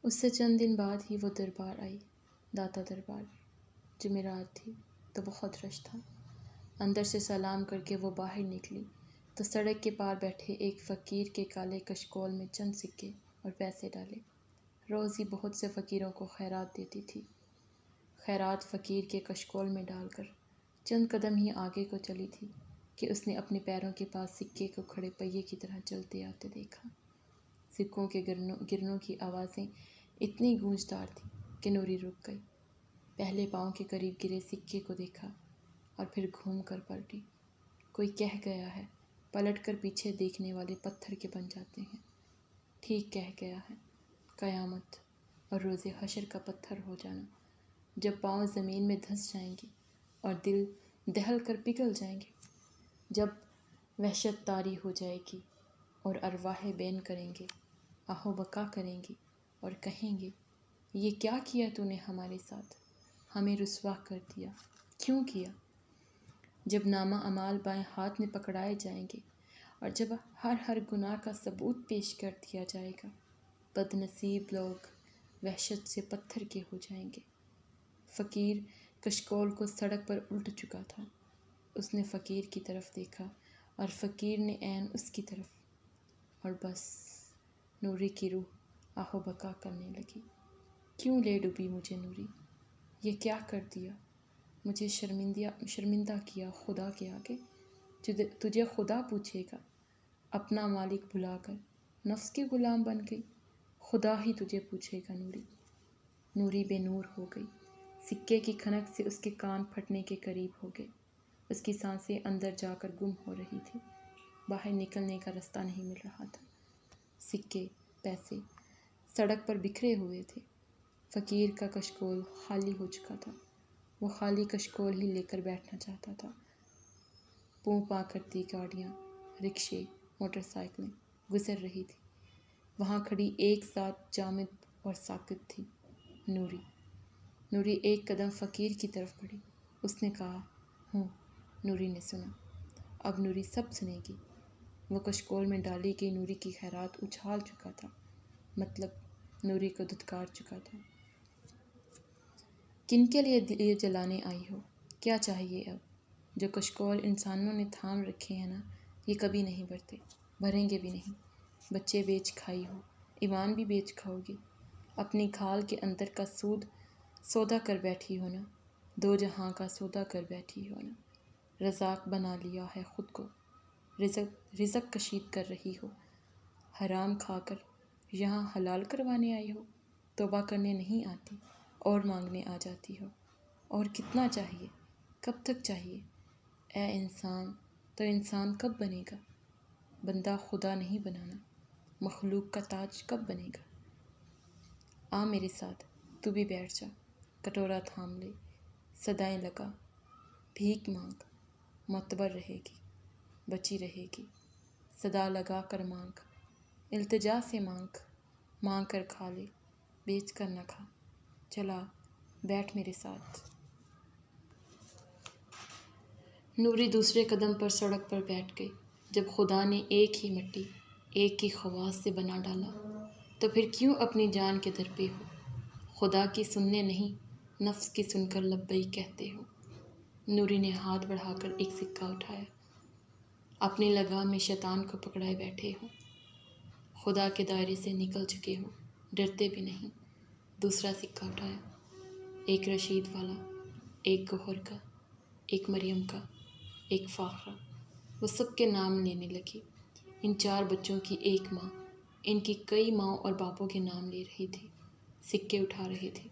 اس سے چند دن بعد ہی وہ دربار آئی، داتا دربار۔ جمعرات تھی تو بہت رش تھا۔ اندر سے سلام کر کے وہ باہر نکلی تو سڑک کے پار بیٹھے ایک فقیر کے کالے کشکول میں چند سکے اور پیسے ڈالے۔ روز ہی بہت سے فقیروں کو خیرات دیتی تھی۔ خیرات فقیر کے کشکول میں ڈال کر چند قدم ہی آگے کو چلی تھی کہ اس نے اپنے پیروں کے پاس سکے کو کھڑے پہیے کی طرح چلتے آتے دیکھا۔ سکوں کے گرنوں کی آوازیں اتنی گونجدار تھیں کہ نوری رک گئی۔ پہلے پاؤں کے قریب گرے سکے کو دیکھا اور پھر گھوم کر پلٹی۔ کوئی کہہ گیا ہے، پلٹ کر پیچھے دیکھنے والے پتھر کے بن جاتے ہیں۔ ٹھیک کہہ گیا ہے۔ قیامت اور روز حشر کا پتھر ہو جانا، جب پاؤں زمین میں دھنس جائیں گے اور دل دہل کر پگھل جائیں گے، جب وحشت طاری ہو جائے گی اور ارواح بین کریں گے، آہو بکا کریں گی اور کہیں گے، یہ کیا کیا تو نے ہمارے ساتھ؟ ہمیں رسوا کر دیا، کیوں کیا؟ جب نامہ اعمال بائیں ہاتھ میں پکڑائے جائیں گے اور جب ہر گناہ کا ثبوت پیش کر دیا جائے گا، بد نصیب لوگ وحشت سے پتھر کے ہو جائیں گے۔ فقیر کشکول کو سڑک پر الٹ چکا تھا۔ اس نے فقیر کی طرف دیکھا اور فقیر نے عین اس کی طرف، اور بس نوری کی روح آہو بکا کرنے لگی۔ کیوں لے ڈوبی مجھے نوری؟ یہ کیا کر دیا؟ مجھے شرمندہ کیا خدا کے آگے۔ تجھے خدا پوچھے گا۔ اپنا مالک بھلا کر نفس کے غلام بن گئی، خدا ہی تجھے پوچھے گا نوری۔ نوری بے نور ہو گئی۔ سکے کی کھنک سے اس کے کان پھٹنے کے قریب ہو گئے۔ اس کی سانسیں اندر جا کر گم ہو رہی تھی، باہر نکلنے کا رستہ نہیں مل رہا تھا۔ سکے، پیسے سڑک پر بکھرے ہوئے تھے۔ فقیر کا کشکول خالی ہو چکا تھا۔ وہ خالی کشکول ہی لے کر بیٹھنا چاہتا تھا۔ پوں پاں کرتی گاڑیاں، رکشے، موٹر سائیکلیں گزر رہی تھی۔ وہاں کھڑی ایک ذات جامد اور ساکت تھی، نوری ایک قدم فقیر کی طرف بڑھی۔ اس نے کہا، ہوں۔ نوری نے سنا۔ اب نوری سب سنے گی۔ وہ کشکول میں ڈالی گئی نوری کی خیرات اچھال چکا تھا، مطلب نوری کو دھتکار چکا تھا۔ کن کے لیے دیے جلانے آئی ہو؟ کیا چاہیے اب؟ جو کشکول انسانوں نے تھام رکھے ہیں نا، یہ کبھی نہیں بھرتے، بھریں گے بھی نہیں۔ بچے بیچ کھائی ہو، ایمان بھی بیچ کھاؤ گی۔ اپنی کھال کے اندر کا سودا کر بیٹھی ہو نا، دو جہاں کا سودا کر بیٹھی ہو نا۔ رزاق بنا لیا ہے خود کو، رزق کشید کر رہی ہو۔ حرام کھا کر یہاں حلال کروانے آئی ہو۔ توبہ کرنے نہیں آتی اور مانگنے آ جاتی ہو۔ اور کتنا چاہیے؟ کب تک چاہیے؟ اے انسان، تو انسان کب بنے گا؟ بندہ خدا نہیں بنانا، مخلوق کا تاج کب بنے گا؟ آ میرے ساتھ، تو بھی بیٹھ جا، کٹورا تھام لے، صدائیں لگا، بھیک مانگ، معتبر رہے گی، بچی رہے گی۔ صدا لگا کر مانگ، التجا سے مانگ کر کھا لے، بیچ کر نہ کھا۔ چلا، بیٹھ میرے ساتھ۔ نوری دوسرے قدم پر سڑک پر بیٹھ گئی۔ جب خدا نے ایک ہی مٹی، ایک ہی خواص سے بنا ڈالا، تو پھر کیوں اپنی جان کے در پہ ہو؟ خدا کی سننے نہیں، نفس کی سن کر لبیک کہتے ہو۔ نوری نے ہاتھ بڑھا کر ایک سکہ اٹھایا۔ اپنی لگام میں شیطان کو پکڑائے بیٹھے ہو، خدا کے دائرے سے نکل چکے ہو، ڈرتے بھی نہیں۔ دوسرا سکہ اٹھایا، ایک رشید والا، ایک گوہر کا، ایک مریم کا، ایک فاخرہ۔ وہ سب کے نام لینے لگی۔ ان 4 بچوں کی ایک ماں ان کی کئی ماؤں اور باپوں کے نام لے رہی تھی، سکے اٹھا رہی تھی۔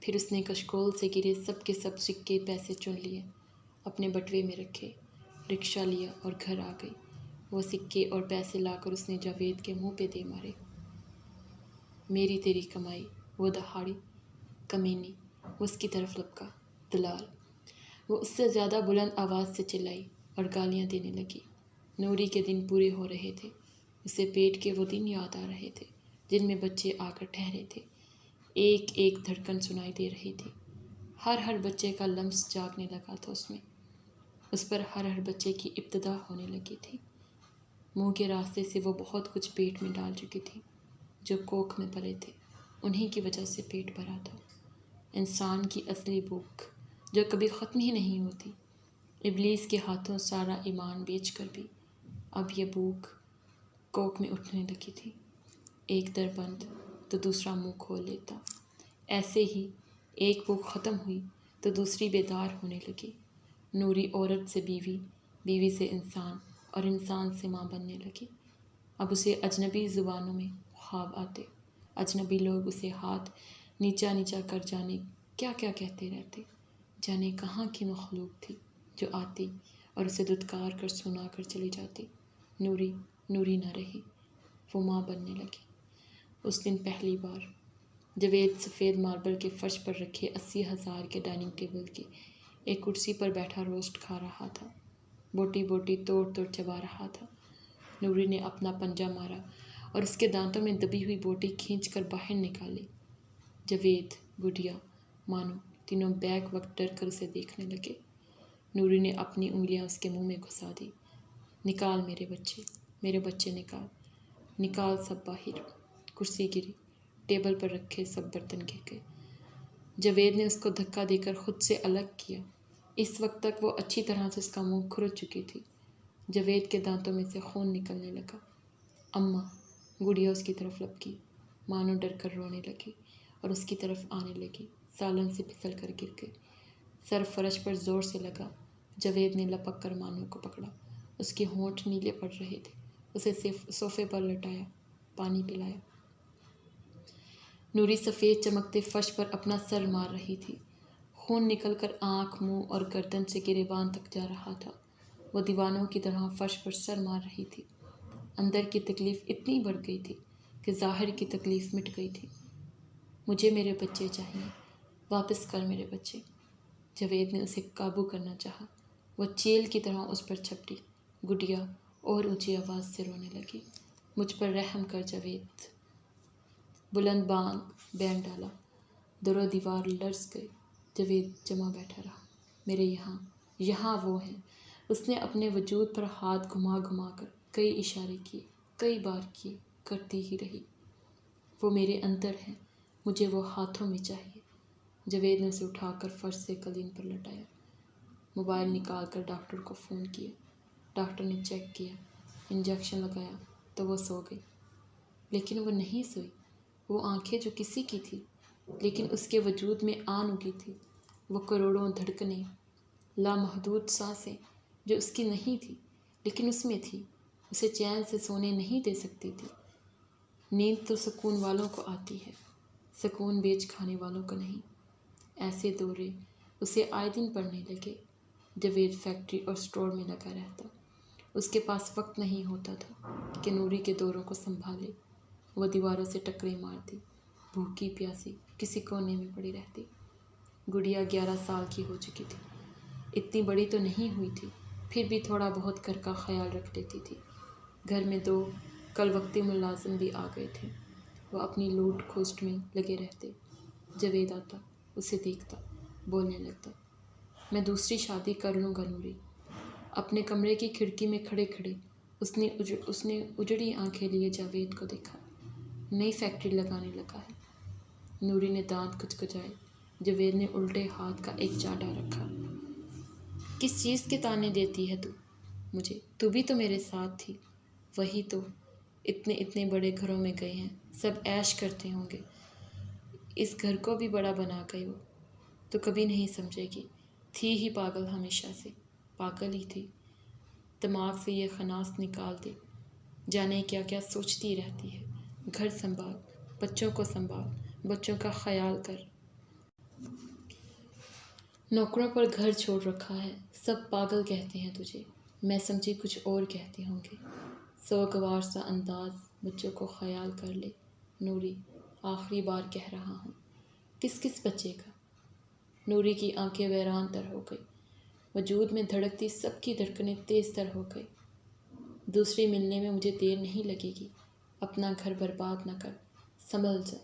پھر اس نے کشکول سے گرے سب کے سب سکے پیسے چن لیے، اپنے بٹوے میں رکھے، رکشہ لیا اور گھر آ گئی۔ وہ سکے اور پیسے لا کر اس نے جاوید کے منہ پہ دے مارے۔ میری تیری کمائی، وہ دہاڑی، کمینی، وہ اس کی طرف لپکا، دلال۔ وہ اس سے زیادہ بلند آواز سے چلائی اور گالیاں دینے لگی۔ نوری کے دن پورے ہو رہے تھے۔ اسے پیٹ کے وہ دن یاد آ رہے تھے جن میں بچے آ کر ٹھہرے تھے۔ ایک ایک دھڑکن سنائی دے رہی تھی۔ ہر بچے کا لمس جاگنے لگا تھا اس میں۔ اس پر ہر بچے کی ابتدا ہونے لگی تھی۔ منہ کے راستے سے وہ بہت کچھ پیٹ میں ڈال چکی تھی جو کوکھ میں پلے تھے۔ انہی کی وجہ سے پیٹ بھرا تھا۔ انسان کی اصلی بھوک جو کبھی ختم ہی نہیں ہوتی، ابلیس کے ہاتھوں سارا ایمان بیچ کر بھی اب یہ بھوک کوکھ میں اٹھنے لگی تھی۔ ایک در بند تو دوسرا منہ کھول لیتا۔ ایسے ہی ایک بھوک ختم ہوئی تو دوسری بیدار ہونے لگی۔ نوری عورت سے بیوی، بیوی سے انسان اور انسان سے ماں بننے لگی۔ اب اسے اجنبی زبانوں میں خواب آتے، اجنبی لوگ اسے ہاتھ نیچا نیچا کر جانے کیا کیا کہتے رہتے، جانے کہاں کی مخلوق تھی جو آتی اور اسے دھتکار کر سنا کر چلی جاتی۔ نوری نوری نہ رہی، وہ ماں بننے لگی۔ اس دن پہلی بار جاوید سفید ماربل کے فرش پر رکھے 80,000 کے ڈائننگ ٹیبل کی ایک کرسی پر بیٹھا روسٹ کھا رہا تھا، بوٹی بوٹی توڑ توڑ چبا رہا تھا۔ نوری نے اپنا پنجہ مارا اور اس کے دانتوں میں دبی ہوئی بوٹی کھینچ کر باہر نکالی۔ جاوید، گڈیا، مانو تینوں بیک وقت ڈر کر اسے دیکھنے لگے۔ نوری نے اپنی انگلیاں اس کے منہ میں گھسا دی۔ نکال میرے بچے نکال، نکال سب باہر۔ کرسی گری، ٹیبل پر رکھے سب برتن گر گئے۔ جاوید نے اس کو دھکا دے کر خود سے الگ کیا۔ اس وقت تک وہ اچھی طرح سے اس کا منہ کھرچ چکی تھی۔ جاوید کے دانتوں میں سے خون نکلنے لگا۔ اماں، گڑیا اس کی طرف لپکی۔ مانو ڈر کر رونے لگی اور اس کی طرف آنے لگی، سالن سے پھسل کر گر گئی۔ سر فرش پر زور سے لگا۔ جاوید نے لپک کر مانو کو پکڑا، اس کے ہونٹ نیلے پڑ رہے تھے، اسے صوفے پر لٹایا، پانی پلایا۔ نوری سفید چمکتے فرش پر اپنا سر مار رہی تھی، خون نکل کر آنکھ، منہ اور گردن سے گریبان تک جا رہا تھا۔ وہ دیوانوں کی طرح فرش پر سر مار رہی تھی۔ اندر کی تکلیف اتنی بڑھ گئی تھی کہ ظاہر کی تکلیف مٹ گئی تھی۔ مجھے میرے بچے چاہیے، واپس کر میرے بچے۔ جاوید نے اسے قابو کرنا چاہا، وہ چیل کی طرح اس پر چھپٹی۔ گڈیا اور اونچی آواز سے رونے لگی۔ مجھ پر رحم کر جاوید۔ بلند بینگ ڈالا، در و دیوار لرز گئے۔ جاوید جمع بیٹھا رہا۔ میرے یہاں وہ ہیں۔ اس نے اپنے وجود پر ہاتھ گھما گھما کر کئی اشارے کیے، کئی بار کیے، کرتی ہی رہی۔ وہ میرے اندر ہیں، مجھے وہ ہاتھوں میں چاہیے۔ جاوید نے اسے اٹھا کر فرش سے قالین پر لٹایا۔ موبائل نکال کر ڈاکٹر کو فون کیا۔ ڈاکٹر نے چیک کیا، انجیکشن لگایا تو وہ سو گئی۔ لیکن وہ نہیں سوئی۔ وہ آنکھیں جو کسی کی تھی، لیکن اس کے وجود میں آن اگی تھی۔ وہ کروڑوں دھڑکنیں، لامحدود سانسیں جو اس کی نہیں تھی لیکن اس میں تھی، اسے چین سے سونے نہیں دے سکتی تھی۔ نیند تو سکون والوں کو آتی ہے، سکون بیچ کھانے والوں کو نہیں۔ ایسے دورے اسے آئے دن پڑنے لگے۔ جاوید فیکٹری اور اسٹور میں لگا رہتا، اس کے پاس وقت نہیں ہوتا تھا کہ نوری کے دوروں کو سنبھالے۔ وہ دیواروں سے ٹکریں مارتی، بھوکی پیاسی کسی کونے میں پڑی رہتی۔ گڑیا 11 سال کی ہو چکی تھی، اتنی بڑی تو نہیں ہوئی تھی، پھر بھی تھوڑا بہت گھر کا خیال رکھ لیتی تھی۔ گھر میں 2 کل وقتی ملازم بھی آ گئے تھے، وہ اپنی لوٹ کھوسٹ میں لگے رہتے۔ جاوید آتا، اسے دیکھتا، بولنے لگتا، میں دوسری شادی کر لوں گا نوری۔ اپنے کمرے کی کھڑکی میں کھڑے کھڑے اس نے اجڑی آنکھیں لیے جاوید کو دیکھا۔ نئی فیکٹری لگانے لگا ہے۔ نوری نے دانت کچکچائے۔ جاوید نے الٹے ہاتھ کا ایک چاٹا رکھا۔ کس چیز کے تانے دیتی ہے تو مجھے؟ تو بھی تو میرے ساتھ تھی۔ وہی تو، اتنے بڑے گھروں میں گئے ہیں، سب عیش کرتے ہوں گے۔ اس گھر کو بھی بڑا بنا گئی وہ، تو کبھی نہیں سمجھے گی۔ تھی ہی پاگل، ہمیشہ سے پاگل ہی تھی۔ دماغ سے یہ خناس نکال دے، جانے کیا کیا سوچتی رہتی ہے۔ گھر سنبھال، بچوں کو سنبھال، بچوں کا خیال کر۔ نوکروں پر گھر چھوڑ رکھا ہے، سب پاگل کہتے ہیں تجھے، میں سمجھی کچھ اور کہتے ہوں گے۔ سوگوار سا انداز، بچوں کو خیال کر لے۔ نوری، آخری بار کہہ رہا ہوں۔ کس بچے کا؟ نوری کی آنکھیں ویران تر ہو گئی، وجود میں دھڑکتی سب کی دھڑکنیں تیز تر ہو گئی۔ دوسری ملنے میں مجھے دیر نہیں لگے گی۔ اپنا گھر برباد نہ کر، سنبھل جا۔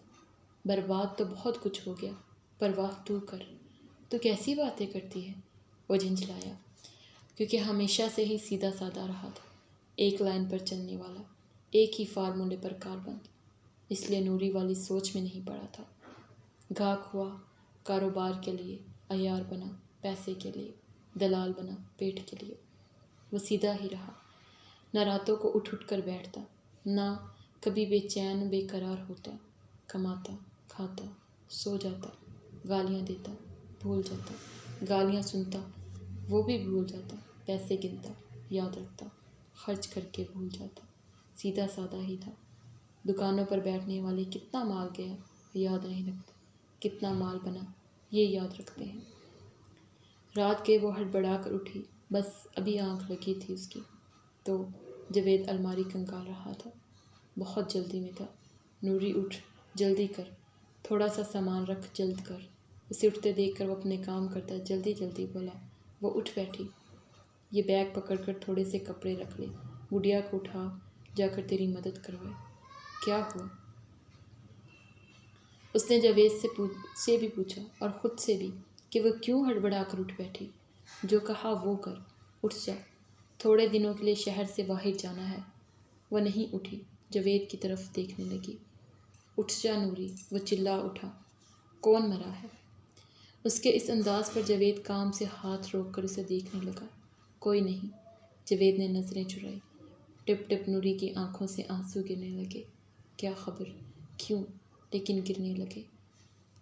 برباد تو بہت کچھ ہو گیا، پرواہ تو کر۔ تو کیسی باتیں کرتی ہے؟ وہ جھنجھلایا، کیونکہ ہمیشہ سے ہی سیدھا سادہ رہا تھا، ایک لائن پر چلنے والا، ایک ہی فارمولے پر کاربند۔ اس لیے نوری والی سوچ میں نہیں پڑا تھا۔ گاہک ہوا کاروبار کے لیے، عیار بنا پیسے کے لیے، دلال بنا پیٹ کے لیے۔ وہ سیدھا ہی رہا، نہ راتوں کو اٹھ کر بیٹھتا، نہ کبھی بے چین بے قرار ہوتا، کماتا، کھاتا، سو جاتا، گالیاں دیتا، بھول جاتا، گالیاں سنتا، وہ بھی بھول جاتا، پیسے گنتا، یاد رکھتا، خرچ کر کے بھول جاتا۔ سیدھا سادہ ہی تھا۔ دکانوں پر بیٹھنے والے کتنا مال گیا یاد نہیں رکھتے، کتنا مال بنا یہ یاد رکھتے ہیں۔ رات کے وہ ہڑبڑا کر اٹھی، بس ابھی آنکھ لگی تھی اس کی تو جاوید الماری کنگال رہا تھا، بہت جلدی میں تھا۔ نوری اٹھ، جلدی کر، تھوڑا سا سامان رکھ، جلد کر۔ اسے اٹھتے دیکھ کر وہ اپنے کام کرتا جلدی جلدی بولا۔ وہ اٹھ بیٹھی۔ یہ بیگ پکڑ کر تھوڑے سے کپڑے رکھ لے، گڈیا کو اٹھا جا کر تیری مدد کروائے۔ کیا ہوا؟ اس نے جاوید سے بھی پوچھا اور خود سے بھی کہ وہ کیوں ہڑبڑا کر اٹھ بیٹھی۔ جو کہا وہ کر، اٹھ جا، تھوڑے دنوں کے لیے شہر سے باہر جانا ہے۔ وہ نہیں اٹھی، جاوید کی طرف دیکھنے لگی۔ اٹھ جا نوری، وہ چلا اٹھا۔ کون مرا ہے؟ اس کے اس انداز پر جاوید کام سے ہاتھ روک کر اسے دیکھنے لگا۔ کوئی نہیں۔ جاوید نے نظریں چرائی۔ ٹپ ٹپ نوری کی آنکھوں سے آنسو گرنے لگے۔ کیا خبر؟ کیوں؟ لیکن گرنے لگے۔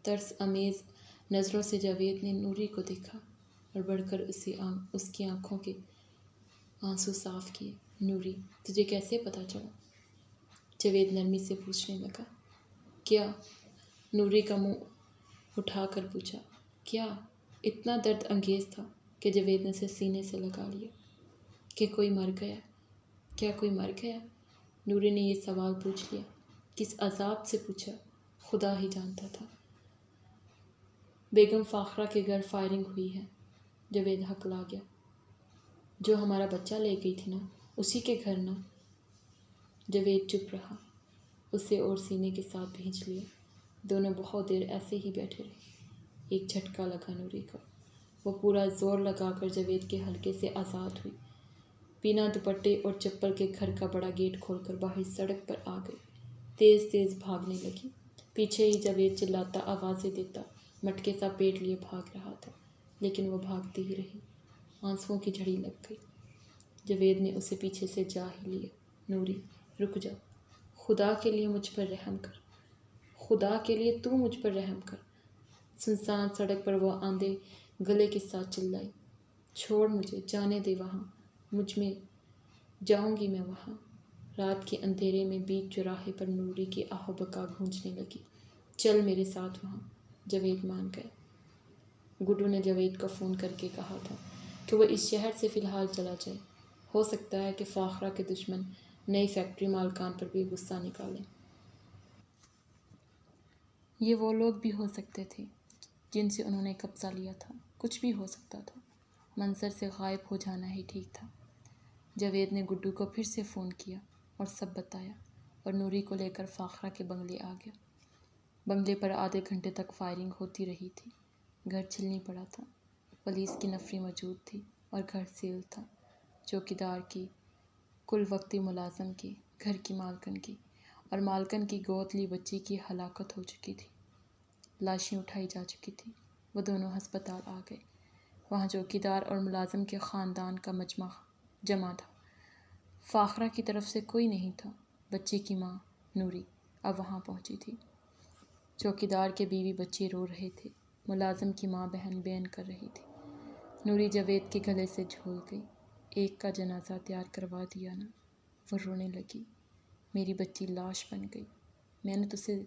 ترس آمیز نظروں سے جاوید نے نوری کو دیکھا اور بڑھ کر اس کی آنکھوں کے آنسو صاف کیے۔ نوری، تجھے کیسے پتہ چلا؟ جاوید نرمی سے پوچھنے لگا۔ کیا؟ نوری کا منہ اٹھا کر پوچھا۔ کیا؟ اتنا درد انگیز تھا کہ جاوید نے اسے سینے سے لگا لیا۔ کہ کوئی مر گیا؟ کیا کوئی مر گیا؟ نوری نے یہ سوال پوچھ لیا۔ کس عذاب سے پوچھا؟ خدا ہی جانتا تھا۔ بیگم فاخرہ کے گھر فائرنگ ہوئی ہے، جاوید ہکلا گیا۔ جو ہمارا بچہ لے گئی تھی نا، اسی کے گھر نا؟ جاوید چپ رہا، اسے اور سینے کے ساتھ بھینچ لیا۔ دونوں بہت دیر ایسے ہی بیٹھے رہے۔ ایک جھٹکا لگا نوری کو۔ وہ پورا زور لگا کر جاوید کے حلقے سے آزاد ہوئی۔ بنا دوپٹے اور چپل کے گھر کا بڑا گیٹ کھول کر باہر سڑک پر آ گئی۔ تیز تیز بھاگنے لگی۔ پیچھے ہی جاوید چلاتا، آوازیں دیتا، مٹکے سا پیٹ لیے بھاگ رہا تھا، لیکن وہ بھاگتی ہی رہی۔ آنسوؤں کی جھڑی لگ گئی۔ جاوید نے اسے پیچھے سے جا ہی لیا۔ نوری، رک جا، خدا کے لیے مجھ پر رحم کر، خدا کے لیے تو مجھ پر رحم کر۔ سنسان سڑک پر وہ آندھے گلے کے ساتھ چلائی۔ چھوڑ مجھے، جانے دے وہاں، مجھ میں جاؤں گی میں وہاں۔ رات کے اندھیرے میں بیچ چوراہے پر نوری کی آہو بکا گونجنے لگی۔ چل میرے ساتھ وہاں۔ جاوید مان گیا۔ گڈو نے جاوید کو فون کر کے کہا تھا کہ وہ اس شہر سے فی الحال چلا جائے۔ ہو سکتا ہے کہ فاخرہ کے دشمن نئی فیکٹری مالکان پر بھی غصہ نکالیں۔ یہ وہ لوگ بھی ہو سکتے تھے جن سے انہوں نے قبضہ لیا تھا، کچھ بھی ہو سکتا تھا۔ منظر سے غائب ہو جانا ہی ٹھیک تھا۔ جاوید نے گڈو کو پھر سے فون کیا اور سب بتایا، اور نوری کو لے کر فاخرہ کے بنگلے آ گیا۔ بنگلے پر آدھے گھنٹے تک فائرنگ ہوتی رہی تھی۔ گھر چھلنی پڑا تھا، پولیس کی نفری موجود تھی اور گھر سیل تھا۔ چوکیدار کی، کل وقتی ملازم کی، گھر کی مالکن کی اور مالکن کی گود لی بچی کی ہلاکت ہو چکی تھی۔ لاشیں اٹھائی جا چکی تھیں۔ وہ دونوں ہسپتال آ گئے۔ وہاں چوکیدار اور ملازم کے خاندان کا مجمع جمع تھا۔ فاخرہ کی طرف سے کوئی نہیں تھا۔ بچی کی ماں نوری اب وہاں پہنچی تھی۔ چوکیدار کے بیوی بچے رو رہے تھے۔ ملازم کی ماں بہن بین کر رہی تھی۔ نوری جاوید کے گلے سے جھول گئی۔ ایک کا جنازہ تیار کروا دیا نا؟ وہ رونے لگی۔ میری بچی لاش بن گئی۔ میں نے تو اسے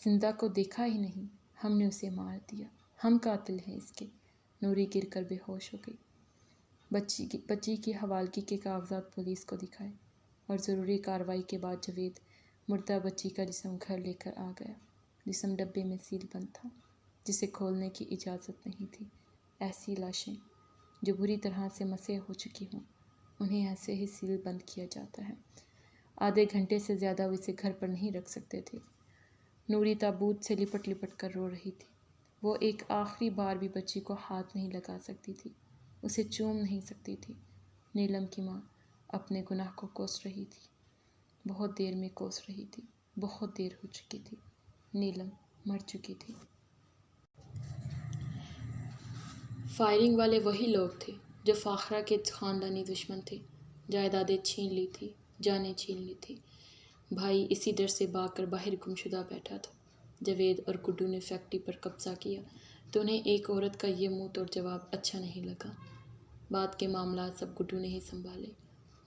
زندہ کو دیکھا ہی نہیں، ہم نے اسے مار دیا، ہم قاتل ہیں اس کے۔ نوری گر کر بے ہوش ہو گئی۔ بچی کی حوالگی کے کاغذات پولیس کو دکھائے اور ضروری کارروائی کے بعد جاوید مردہ بچی کا جسم گھر لے کر آ گیا۔ جسم ڈبے میں سیل بند تھا، جسے کھولنے کی اجازت نہیں تھی۔ ایسی لاشیں جو بری طرح سے مسح ہو چکی ہوں، انہیں ایسے ہی سیل بند کیا جاتا ہے۔ آدھے گھنٹے سے زیادہ وہ اسے گھر پر نہیں رکھ سکتے تھے۔ نوری تابوت سے لپٹ لپٹ کر رو رہی تھی۔ وہ ایک آخری بار بھی بچی کو ہاتھ نہیں لگا سکتی تھی، اسے چوم نہیں سکتی تھی۔ نیلم کی ماں اپنے گناہ کو کوس رہی تھی، بہت دیر میں کوس رہی تھی۔ بہت دیر ہو چکی تھی، نیلم مر چکی تھی۔ فائرنگ والے وہی لوگ تھے جو فاخرہ کے خاندانی دشمن تھے۔ جائیدادیں چھین لی تھی، جانیں چھین لی تھی۔ بھائی اسی ڈر سے بھاگ کر باہر گمشدہ بیٹھا تھا۔ جاوید اور گڈو نے فیکٹری پر قبضہ کیا تو انہیں ایک عورت کا یہ منہ توڑ جواب اچھا نہیں لگا۔ بعد کے معاملات سب گڈو نے ہی سنبھالے،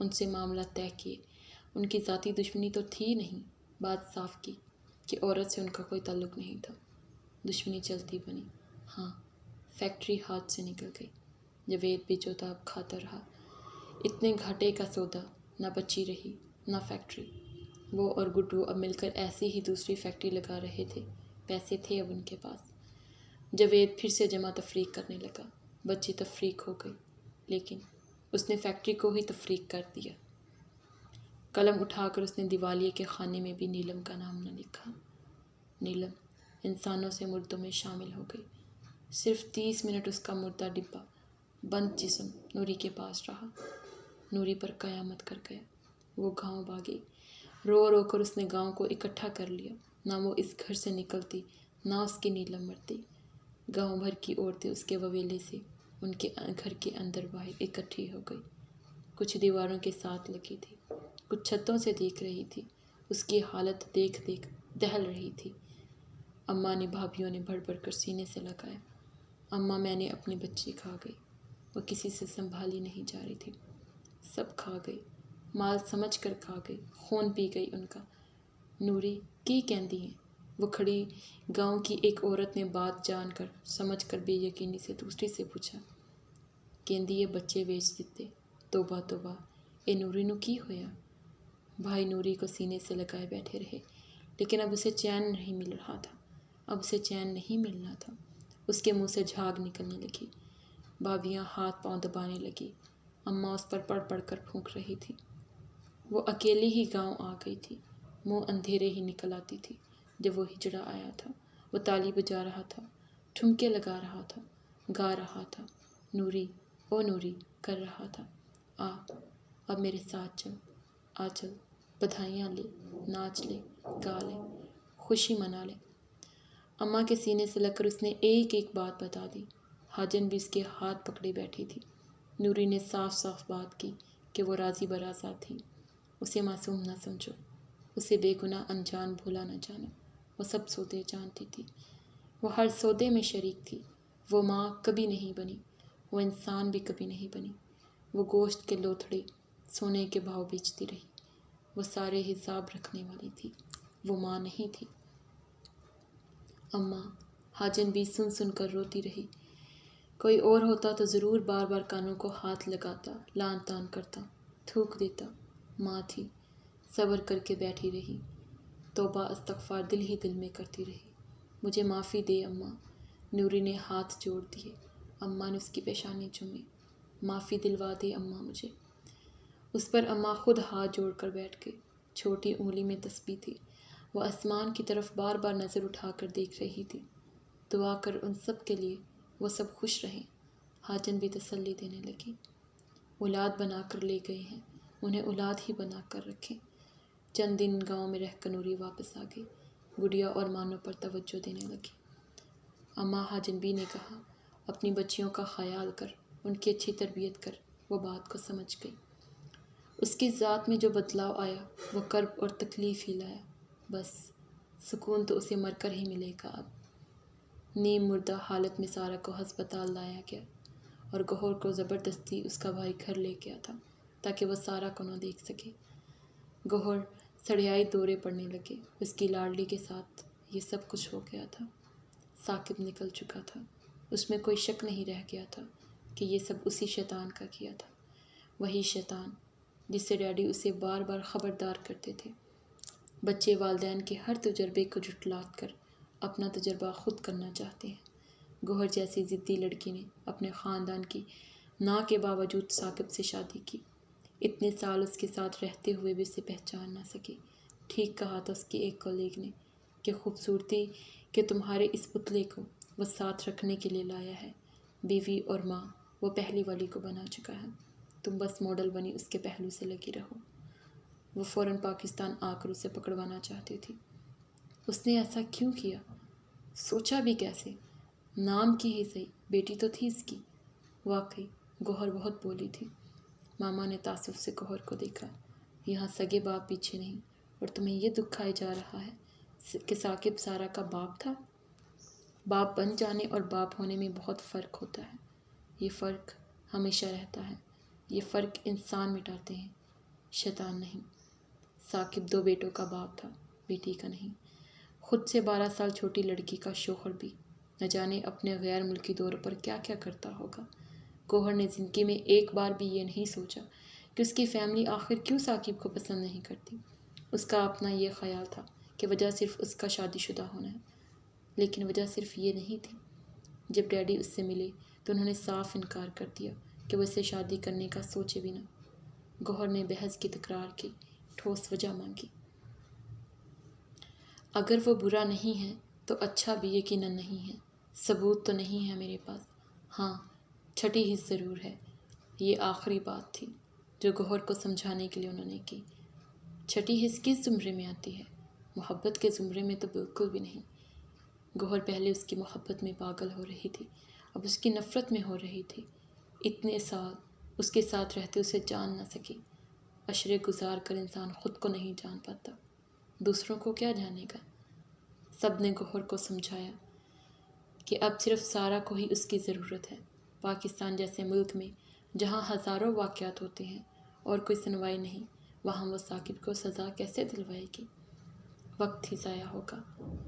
ان سے معاملات طے کیے۔ ان کی ذاتی دشمنی تو تھی نہیں، بات صاف کی کہ عورت سے ان کا کوئی تعلق نہیں تھا۔ دشمنی چلتی بنی۔ ہاں، فیکٹری ہاتھ سے نکل گئی۔ جاوید بھی چوتاب کھاتا رہا۔ اتنے گھاٹے کا سودا، نہ بچی رہی نہ فیکٹری۔ وہ اور گڈو اب مل کر ایسی ہی دوسری فیکٹری لگا رہے تھے، پیسے تھے اب ان کے پاس۔ جاوید پھر سے جمع تفریق کرنے لگا۔ بچی تفریق ہو گئی، لیکن اس نے فیکٹری کو ہی تفریق کر دیا۔ قلم اٹھا کر اس نے دیوالیے کے خانے میں بھی نیلم کا نام نہ لکھا۔ نیلم انسانوں سے مردوں میں شامل ہو گئی۔ صرف 30 منٹ اس کا مردہ ڈبہ بند جسم نوری کے پاس رہا۔ نوری پر قیامت کر گیا۔ وہ گاؤں بھاگی۔ رو رو کر اس نے گاؤں کو اکٹھا کر لیا۔ نہ وہ اس گھر سے نکلتی، نہ اس کی نیلم مرتی۔ گاؤں بھر کی عورتیں اس کے وویلے سے ان کے گھر کے اندر باہر اکٹھی ہو گئی۔ کچھ دیواروں کے ساتھ لگی تھی، کچھ چھتوں سے دیکھ رہی تھی۔ اس کی حالت دیکھ دیکھ دہل رہی تھی۔ اماں نے بھابھیوں نے بڑھ بڑھ کر سینے سے لگایا۔ اماں میں نے اپنی بچی کھا گئی، وہ کسی سے سنبھالی نہیں جا رہی تھی۔ سب کھا گئی، مال سمجھ کر کھا گئی، خون پی گئی ان کا۔ نوری کی کہندی ہیں؟ وہ کھڑی گاؤں کی ایک عورت نے بات جان کر سمجھ کر بے یقینی سے دوسری سے پوچھا، کہندی یہ بچے بیچ دیتے؟ توبہ توبہ، اے نوری نو کی ہویا؟ بھائی نوری کو سینے سے لگائے بیٹھے رہے، لیکن اب اسے چین نہیں مل رہا تھا۔ اب اسے چین نہیں ملنا تھا۔ اس کے منہ سے جھاگ نکلنے لگی۔ بھابھیاں ہاتھ پاؤں دبانے لگی۔ اماں اس پر پڑ پڑ کر پھونک رہی تھی۔ وہ اکیلی ہی گاؤں آ گئی تھی۔ منہ اندھیرے ہی نکل آتی تھی۔ جب وہ ہجڑا آیا تھا، وہ تالی بجا رہا تھا، ٹھمکے لگا رہا تھا، گا رہا تھا، نوری او نوری کر رہا تھا۔ اب میرے ساتھ چل، آ چل، بدھائیاں لے، ناچ لے، گا لے، خوشی منا لے۔ اماں کے سینے سے لگ کر اس نے ایک ایک بات بتا دی۔ حاجن بھی اس کے ہاتھ پکڑے بیٹھی تھی۔ نوری نے صاف صاف بات کی کہ وہ راضی برازا تھی۔ اسے معصوم نہ سمجھو، اسے بے گناہ انجان بھولا نہ جانا۔ وہ سب سودے جانتی تھی، وہ ہر سودے میں شریک تھی۔ وہ ماں کبھی نہیں بنی، وہ انسان بھی کبھی نہیں بنی۔ وہ گوشت کے لوتھڑے سونے کے بھاؤ بیچتی رہی۔ وہ سارے حساب رکھنے والی تھی، وہ ماں نہیں تھی۔ اماں، حاجن بھی سن سن کر روتی رہی۔ کوئی اور ہوتا تو ضرور بار بار کانوں کو ہاتھ لگاتا، لان تان کرتا، تھوک دیتا۔ ماں تھی، صبر کر کے بیٹھی رہی، توبہ استغفار دل ہی دل میں کرتی رہی۔ مجھے معافی دے اماں۔ نوری نے ہاتھ جوڑ دیے۔ اماں نے اس کی پیشانی چومی۔ معافی دلوا دے اماں مجھے۔ اس پر اماں خود ہاتھ جوڑ کر بیٹھ گئی۔ چھوٹی انگلی میں تسبیح تھی۔ وہ آسمان کی طرف بار بار نظر اٹھا کر دیکھ رہی تھی۔ دعا کر ان سب کے لیے، وہ سب خوش رہیں۔ حاجن بھی تسلی دینے لگی۔ اولاد بنا کر لے گئے ہیں، انہیں اولاد ہی بنا کر رکھیں۔ چند دن گاؤں میں رہ کر نوری واپس آ گئی۔ گڑیا اور مانو پر توجہ دینے لگی۔ اماں حاجن بی نے کہا، اپنی بچیوں کا خیال کر، ان کی اچھی تربیت کر۔ وہ بات کو سمجھ گئی۔ اس کی ذات میں جو بدلاؤ آیا وہ کرب اور تکلیف ہی لایا۔ بس سکون تو اسے مر کر ہی ملے گا اب۔ نیم مردہ حالت میں سارا کو ہسپتال لایا گیا اور گوہر کو زبردستی اس کا بھائی گھر لے گیا تھا تاکہ وہ سارا کو نہ دیکھ سکے۔ گوہر سڑیائی دورے پڑنے لگے۔ اس کی لاڈلی کے ساتھ یہ سب کچھ ہو گیا تھا۔ ثاقب نکل چکا تھا۔ اس میں کوئی شک نہیں رہ گیا تھا کہ یہ سب اسی شیطان کا کیا تھا۔ وہی شیطان جس سے ڈیڈی اسے بار بار خبردار کرتے تھے۔ بچے والدین کے ہر تجربے کو جھٹلا کر اپنا تجربہ خود کرنا چاہتے ہیں۔ گوہر جیسی ضدی لڑکی نے اپنے خاندان کی نا کے باوجود ثاقب سے شادی کی۔ اتنے سال اس کے ساتھ رہتے ہوئے بھی اسے پہچان نہ سکی۔ ٹھیک کہا تھا اس کی ایک کولیگ نے کہ خوبصورتی کہ تمہارے اس پتلے کو وہ ساتھ رکھنے کے لیے لایا ہے۔ بیوی اور ماں وہ پہلی والی کو بنا چکا ہے، تم بس ماڈل بنی اس کے پہلو سے لگی رہو۔ وہ فوراً پاکستان آ کر اسے پکڑوانا چاہتی تھی۔ اس نے ایسا کیوں کیا؟ سوچا بھی کیسے؟ نام کی ہی صحیح، بیٹی تو تھی اس کی۔ واقعی گوہر بہت بولی تھی۔ ماما نے تعصب سے گوہر کو دیکھا۔ یہاں سگے باپ پیچھے نہیں، اور تمہیں یہ دکھایا جا رہا ہے کہ ثاقب سارا کا باپ تھا؟ باپ بن جانے اور باپ ہونے میں بہت فرق ہوتا ہے۔ یہ فرق ہمیشہ رہتا ہے۔ یہ فرق انسان مٹاتے ہیں، شیطان نہیں۔ ثاقب 2 بیٹوں کا باپ تھا، بیٹی کا نہیں۔ خود سے 12 سال چھوٹی لڑکی کا شوہر بھی، نہ جانے اپنے غیر ملکی دوروں پر کیا کیا کرتا ہوگا۔ گوہر نے زندگی میں ایک بار بھی یہ نہیں سوچا کہ اس کی فیملی آخر کیوں ثاقب کو پسند نہیں کرتی۔ اس کا اپنا یہ خیال تھا کہ وجہ صرف اس کا شادی شدہ ہونا ہے، لیکن وجہ صرف یہ نہیں تھی۔ جب ڈیڈی اس سے ملے تو انہوں نے صاف انکار کر دیا کہ وہ اسے شادی کرنے کا سوچے بھی نہ۔ گوہر نے بحث کی تکرار کی، ٹھوس وجہ مانگی۔ اگر وہ برا نہیں ہے تو اچھا بھی یقیناً نہیں ہے۔ ثبوت تو نہیں ہے میرے پاس۔ ہاں، چھٹی حص ضرور ہے۔ یہ آخری بات تھی جو گوہر کو سمجھانے کے لیے انہوں نے کی۔ چھٹی حص کس زمرے میں آتی ہے؟ محبت کے زمرے میں تو بالکل بھی نہیں۔ گوہر پہلے اس کی محبت میں پاگل ہو رہی تھی، اب اس کی نفرت میں ہو رہی تھی۔ اتنے سال اس کے ساتھ رہتے اسے جان نہ سکی۔ عشرے گزار کر انسان خود کو نہیں جان پاتا، دوسروں کو کیا جانے گا؟ سب نے گوہر کو سمجھایا کہ اب صرف سارا کو ہی اس کی ضرورت ہے۔ پاکستان جیسے ملک میں جہاں ہزاروں واقعات ہوتے ہیں اور کوئی سنوائی نہیں، وہاں وہ ثاقب کو سزا کیسے دلوائے گی؟ وقت ہی ضائع ہوگا،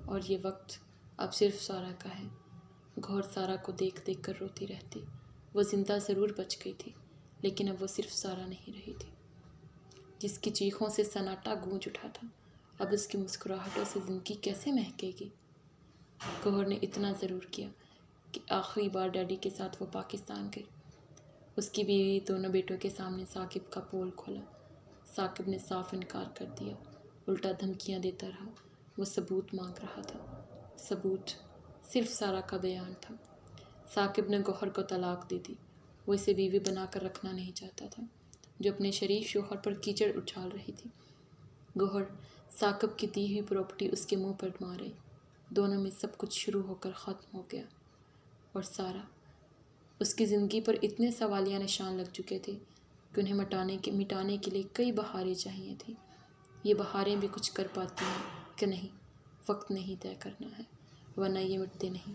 اور یہ وقت اب صرف سارا کا ہے۔ گوہر سارا کو دیکھ دیکھ کر روتی رہتی۔ وہ زندہ ضرور بچ گئی تھی، لیکن اب وہ صرف سارا نہیں رہی تھی، جس کی چیخوں سے سناٹا گونج اٹھا تھا۔ اب اس کی مسکراہٹوں سے زندگی کیسے مہکے گی؟ گوہر نے اتنا ضرور کیا کہ آخری بار ڈیڈی کے ساتھ وہ پاکستان گئی۔ اس کی بیوی دونوں بیٹوں کے سامنے ثاقب کا پول کھولا۔ ثاقب نے صاف انکار کر دیا، الٹا دھمکیاں دیتا رہا۔ وہ ثبوت مانگ رہا تھا۔ ثبوت صرف سارا کا بیان تھا۔ ثاقب نے گوہر کو طلاق دے دی۔ وہ اسے بیوی بنا کر رکھنا نہیں چاہتا تھا، جو اپنے شریف شوہر پر کیچڑ اچھال رہی تھی۔ گوہر ثاقب کی دی ہوئی پراپرٹی اس کے منہ پر مارے۔ دونوں میں سب کچھ شروع ہو کر ختم ہو گیا، اور سارا، اس کی زندگی پر اتنے سوالیہ نشان لگ چکے تھے کہ انہیں مٹانے کے لیے کئی بہاریں چاہیے تھیں۔ یہ بہاریں بھی کچھ کر پاتی ہیں کہ نہیں؟ وقت نہیں طے کرنا ہے، ورنہ یہ مٹتے نہیں،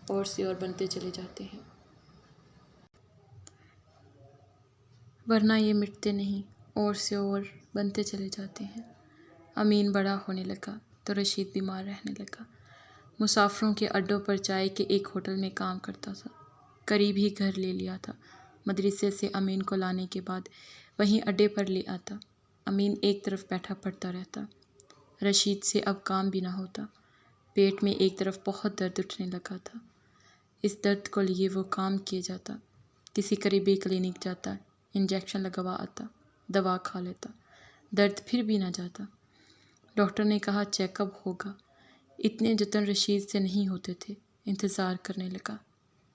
اور سے اور بنتے چلے جاتے ہیں۔ امین بڑا ہونے لگا تو رشید بیمار رہنے لگا۔ مسافروں کے اڈوں پر چائے کے ایک ہوٹل میں کام کرتا تھا۔ قریب ہی گھر لے لیا تھا۔ مدرسے سے امین کو لانے کے بعد وہیں اڈے پر لے آتا۔ امین ایک طرف بیٹھا پڑھتا رہتا۔ رشید سے اب کام بھی نہ ہوتا۔ پیٹ میں ایک طرف بہت درد اٹھنے لگا تھا۔ اس درد کو لیے وہ کام کیے جاتا، کسی قریبی کلینک جاتا، انجیکشن لگوا آتا، دوا کھا لیتا، درد پھر بھی نہ جاتا۔ ڈاکٹر نے کہا چیک اپ ہوگا۔ اتنے جتن رشید سے نہیں ہوتے تھے۔ انتظار کرنے لگا،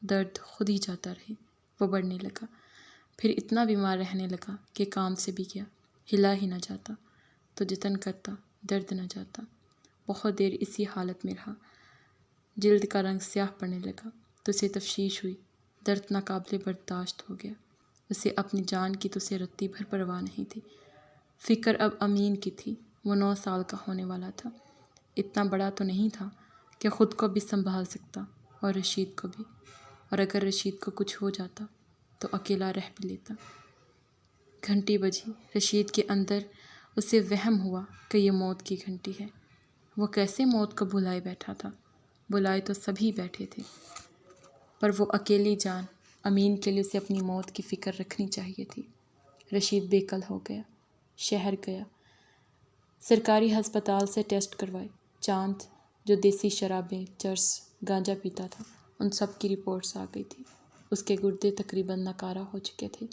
درد خود ہی جاتا رہے، وہ بڑھنے لگا۔ پھر اتنا بیمار رہنے لگا کہ کام سے بھی گیا، ہلا ہی نہ جاتا، تو جتن کرتا، درد نہ جاتا۔ بہت دیر اسی حالت میں رہا۔ جلد کا رنگ سیاہ پڑنے لگا تو اسے تشویش ہوئی، درد ناقابل برداشت ہو گیا۔ اسے اپنی جان کی تو اسے رتی بھر پرواہ نہیں تھی۔ فکر اب امین کی تھی۔ وہ 9 سال کا ہونے والا تھا۔ اتنا بڑا تو نہیں تھا کہ خود کو بھی سنبھال سکتا، اور رشید کو بھی، اور اگر رشید کو کچھ ہو جاتا تو اکیلا رہ بھی لیتا۔ گھنٹی بجی۔ رشید کے اندر اسے وہم ہوا کہ یہ موت کی گھنٹی ہے۔ وہ کیسے موت کو بھلائے بیٹھا تھا؟ بلائے تو سبھی بیٹھے تھے، پر وہ اکیلی جان امین کے لیے اسے اپنی موت کی فکر رکھنی چاہیے تھی۔ رشید بے کل ہو گیا، شہر گیا، سرکاری ہسپتال سے ٹیسٹ کروائے۔ چاند، جو دیسی شرابیں، چرس، گانجا پیتا تھا، ان سب کی رپورٹس آ گئی تھی۔ اس کے گردے تقریباً ناکارہ ہو چکے تھے۔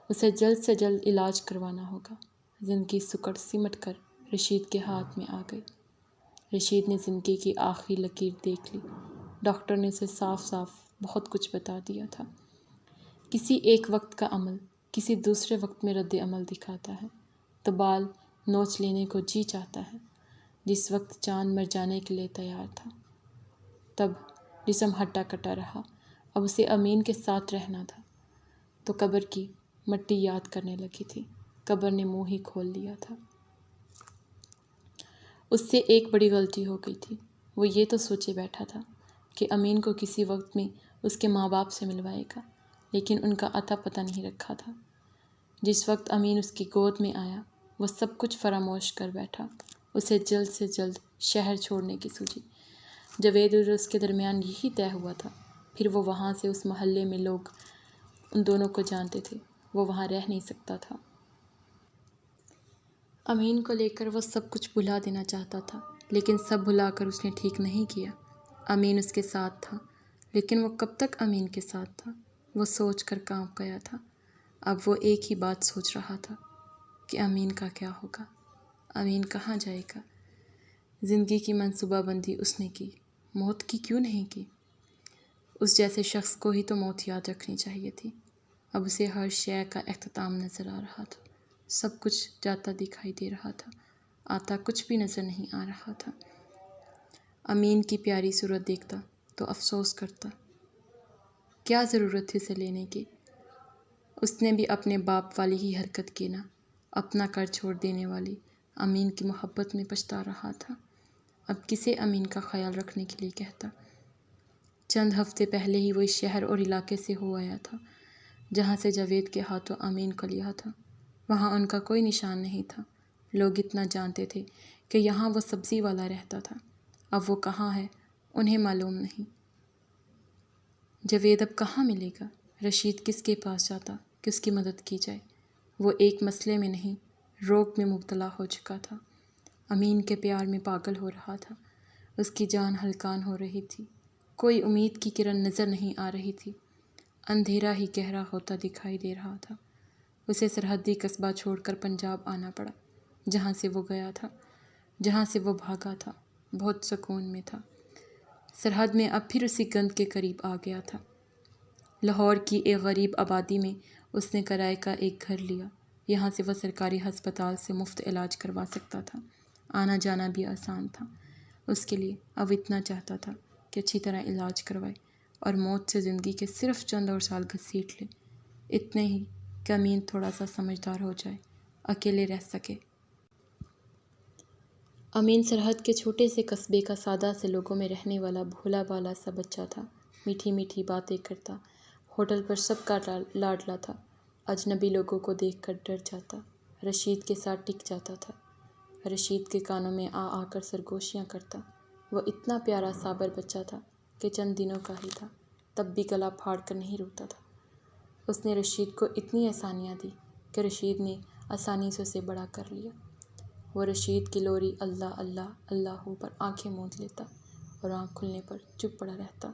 اسے جلد سے جلد علاج کروانا ہوگا۔ زندگی سکڑ سمٹ کر رشید کے ہاتھ میں آ گئی۔ رشید نے زندگی کی آخری لکیر دیکھ لی۔ ڈاکٹر نے اسے صاف صاف بہت کچھ بتا دیا تھا۔ کسی ایک وقت کا عمل کسی دوسرے وقت میں رد عمل دکھاتا ہے۔ تو بال نوچ لینے کو جی چاہتا ہے، جس وقت چاند مر جانے کے لیے تیار تھا۔ تب جسم ہٹا کٹا رہا، اب اسے امین کے ساتھ رہنا تھا۔ تو قبر کی مٹی یاد کرنے لگی تھی، قبر نے منہ ہی کھول لیا تھا۔ اس سے ایک بڑی غلطی ہو گئی تھی۔ وہ یہ تو سوچے بیٹھا تھا کہ امین کو کسی وقت میں اس کے ماں باپ سے ملوائے گا، لیکن ان کا اتا پتہ نہیں رکھا تھا۔ جس وقت امین اس کی گود میں آیا، وہ سب کچھ فراموش کر بیٹھا۔ اسے جلد سے جلد شہر چھوڑنے کی سوچی۔ جاوید اور اس کے درمیان یہی طے ہوا تھا۔ پھر وہ وہاں سے اس محلے میں لوگ ان دونوں کو جانتے تھے، وہ وہاں رہ نہیں سکتا تھا۔ امین کو لے کر وہ سب کچھ بھلا دینا چاہتا تھا، لیکن سب بھلا کر اس نے ٹھیک نہیں کیا۔ امین اس کے ساتھ تھا، لیکن وہ کب تک امین کے ساتھ تھا؟ وہ سوچ کر کانپ گیا تھا۔ اب وہ ایک ہی بات سوچ رہا تھا کہ امین کا کیا ہوگا، امین کہاں جائے گا؟ زندگی کی منصوبہ بندی اس نے کی، موت کی کیوں نہیں کی؟ اس جیسے شخص کو ہی تو موت یاد رکھنی چاہیے تھی۔ اب اسے ہر شے کا اختتام نظر آ رہا تھا، سب کچھ جاتا دکھائی دے رہا تھا، آتا کچھ بھی نظر نہیں آ رہا تھا۔ امین کی پیاری صورت دیکھتا تو افسوس کرتا، کیا ضرورت تھی اسے لینے کی؟ اس نے بھی اپنے باپ والی ہی حرکت کی نا، اپنا کر چھوڑ دینے والی۔ امین کی محبت میں پچھتا رہا تھا، اب کسے امین کا خیال رکھنے کے لیے کہتا؟ چند ہفتے پہلے ہی وہ اس شہر اور علاقے سے ہو آیا تھا جہاں سے جاوید کے ہاتھوں امین کو لیا تھا۔ وہاں ان کا کوئی نشان نہیں تھا، لوگ اتنا جانتے تھے کہ یہاں وہ سبزی والا رہتا تھا۔ اب وہ کہاں ہے انہیں معلوم نہیں۔ جاوید اب کہاں ملے گا؟ رشید کس کے پاس جاتا کہ اس کی مدد کی جائے؟ وہ ایک مسئلے میں نہیں، روگ میں مبتلا ہو چکا تھا، امین کے پیار میں پاگل ہو رہا تھا، اس کی جان ہلکان ہو رہی تھی، کوئی امید کی کرن نظر نہیں آ رہی تھی، اندھیرا ہی گہرا ہوتا دکھائی دے رہا تھا۔ اسے سرحدی قصبہ چھوڑ کر پنجاب آنا پڑا، جہاں سے وہ گیا تھا، جہاں سے وہ بھاگا تھا، بہت سکون میں تھا۔ سرحد میں اب پھر اسی گند کے قریب آ گیا تھا۔ لاہور کی ایک غریب آبادی میں اس نے کرائے کا ایک گھر لیا، یہاں سے وہ سرکاری ہسپتال سے مفت علاج کروا سکتا تھا، آنا جانا بھی آسان تھا۔ اس کے لیے اب اتنا چاہتا تھا کہ اچھی طرح علاج کروائے اور موت سے زندگی کے صرف چند اور سال گھسیٹ لے، اتنے ہی کہ امین تھوڑا سا سمجھدار ہو جائے، اکیلے رہ سکے۔ امین سرحد کے چھوٹے سے قصبے کا سادہ سے لوگوں میں رہنے والا بھولا بالا سا بچہ تھا، میٹھی میٹھی باتیں کرتا، ہوٹل پر سب کا لاڈلا تھا، اجنبی لوگوں کو دیکھ کر ڈر جاتا، رشید کے ساتھ ٹک جاتا تھا، رشید کے کانوں میں آ آ کر سرگوشیاں کرتا۔ وہ اتنا پیارا صابر بچہ تھا کہ چند دنوں کا ہی تھا، تب بھی گلا پھاڑ کر نہیں روتا تھا۔ اس نے رشید کو اتنی آسانیاں دی کہ رشید نے آسانی سے اسے بڑا کر لیا۔ وہ رشید کی لوری اللہ اللہ اللہ پر آنکھیں موند لیتا اور آنکھ کھلنے پر چپ پڑا رہتا۔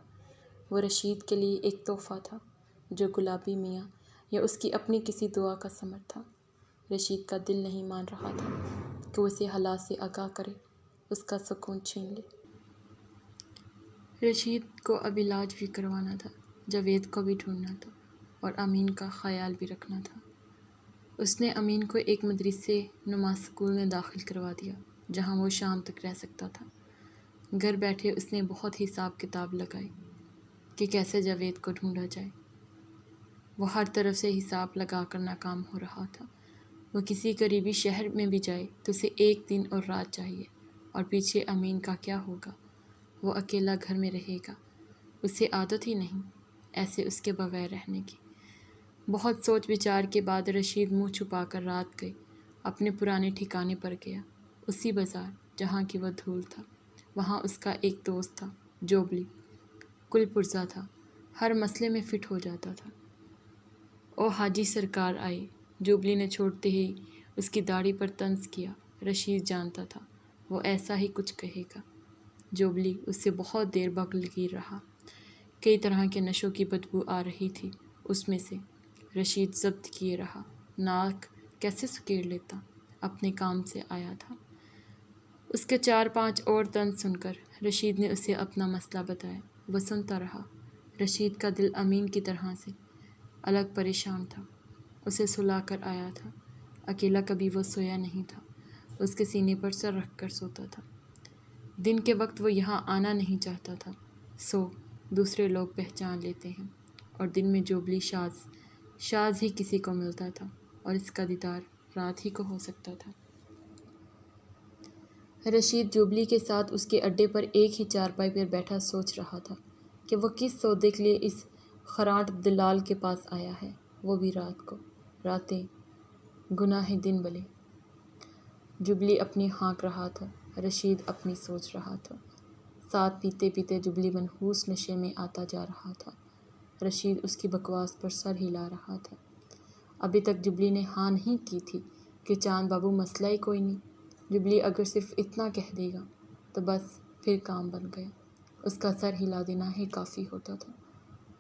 وہ رشید کے لیے ایک تحفہ تھا، جو گلابی میاں یا اس کی اپنی کسی دعا کا ثمر تھا۔ رشید کا دل نہیں مان رہا تھا کہ وہ اسے حالات سے آگاہ کرے، اس کا سکون چھین لے۔ رشید کو اب علاج بھی کروانا تھا، جاوید کو بھی ڈھونڈنا تھا اور امین کا خیال بھی رکھنا تھا۔ اس نے امین کو ایک مدرسے نما اسکول میں داخل کروا دیا، جہاں وہ شام تک رہ سکتا تھا۔ گھر بیٹھے اس نے بہت حساب کتاب لگائی کہ کیسے جاوید کو ڈھونڈا جائے۔ وہ ہر طرف سے حساب لگا کر ناکام ہو رہا تھا۔ وہ کسی قریبی شہر میں بھی جائے تو اسے ایک دن اور رات چاہیے، اور پیچھے امین کا کیا ہوگا؟ وہ اکیلا گھر میں رہے گا، اسے عادت ہی نہیں ایسے اس کے بغیر رہنے کی۔ بہت سوچ بچار کے بعد رشید منہ چھپا کر رات گئی، اپنے پرانے ٹھکانے پر گیا، اسی بازار جہاں کی وہ دھول تھا۔ وہاں اس کا ایک دوست تھا، جوبلی، کل پرزہ تھا، ہر مسئلے میں فٹ ہو جاتا تھا۔ او حاجی سرکار آئے، جوبلی نے چھوڑتے ہی اس کی داڑھی پر طنز کیا۔ رشید جانتا تھا وہ ایسا ہی کچھ کہے گا۔ جوبلی اس سے بہت دیر بغلگیر رہا، کئی طرح کے نشوں کی بدبو آ رہی تھی اس میں سے۔ رشید ضبط کیے رہا، ناک کیسے سکیڑ لیتا، اپنے کام سے آیا تھا۔ اس کے 4-5 اور طنز سن کر رشید نے اسے اپنا مسئلہ بتایا۔ وہ سنتا رہا۔ رشید کا دل امین کی طرح سے الگ پریشان تھا، اسے سلا کر آیا تھا، اکیلا کبھی وہ سویا نہیں تھا۔ اس کے سینے پر سر رکھ کر سوتا تھا۔ دن کے وقت وہ یہاں آنا نہیں چاہتا تھا، دوسرے لوگ پہچان لیتے ہیں، اور دن میں جوبلی شاز ہی کسی کو ملتا تھا، اور اس کا دیدار رات ہی کو ہو سکتا تھا۔ رشید جوبلی کے ساتھ اس کے اڈے پر ایک ہی چارپائی پر بیٹھا سوچ رہا تھا کہ وہ کس سودے کے لیے اس خراٹ دلال کے پاس آیا ہے، وہ بھی رات کو۔ راتیں گناہ دن بلے۔ جوبلی اپنی ہانک رہا تھا، رشید اپنی سوچ رہا تھا۔ ساتھ پیتے پیتے جوبلی منحوس نشے میں آتا جا رہا تھا، رشید اس کی بکواس پر سر ہلا رہا تھا۔ ابھی تک جوبلی نے ہاں نہیں کی تھی کہ چاند بابو مسئلہ ہی کوئی نہیں، جوبلی اگر صرف اتنا کہہ دے گا تو بس پھر کام بن گیا۔ اس کا سر ہلا دینا ہی کافی ہوتا تھا،